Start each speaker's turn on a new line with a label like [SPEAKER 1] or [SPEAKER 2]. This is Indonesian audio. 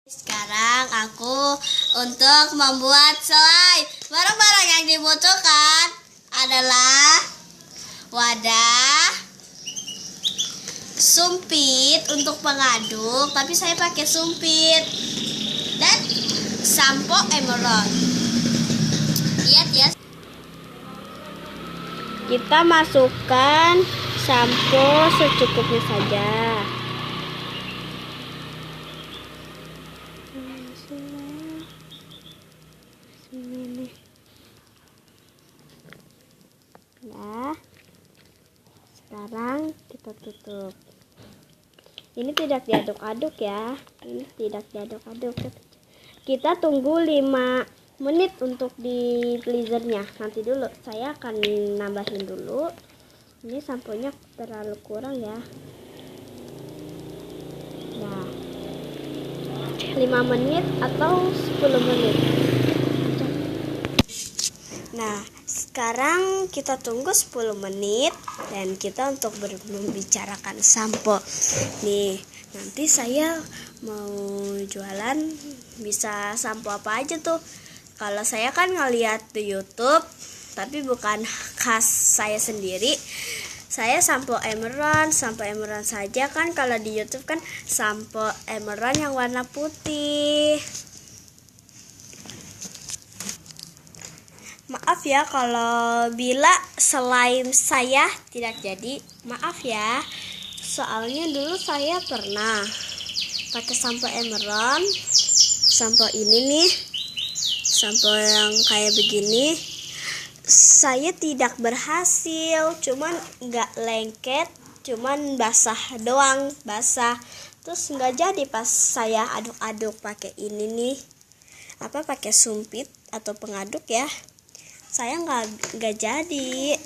[SPEAKER 1] Sekarang aku untuk membuat selai. Barang-barang yang dibutuhkan adalah wadah, sumpit untuk pengaduk, tapi saya pakai sumpit, dan sampo emerald. Lihat ya. Kita masukkan sampo secukupnya saja. Ya, sekarang kita tutup. Ini tidak diaduk-aduk ya. Ini tidak diaduk-aduk. Kita tunggu 5 menit untuk di blizernya. Nanti dulu saya akan nambahin dulu. Ini samponya terlalu kurang ya. Nah, 5 menit atau 10 menit. Nah, sekarang kita tunggu 10 menit dan kita untuk membicarakan sampo. Nih, nanti saya mau jualan bisa sampo apa aja tuh. Kalau saya kan ngeliat di YouTube, tapi bukan khas saya sendiri. Saya sampo emerald saja kan. Kalau di YouTube kan sampo emerald yang warna putih. Maaf ya kalau bila slime saya tidak jadi, maaf ya. Soalnya dulu saya pernah pakai sampo emerald, sampo ini nih, sampo yang kayak begini. Saya tidak berhasil, cuman nggak lengket, cuman basah doang, basah. Terus nggak jadi pas saya aduk-aduk pakai ini nih, pakai sumpit atau pengaduk ya. Saya nggak jadi.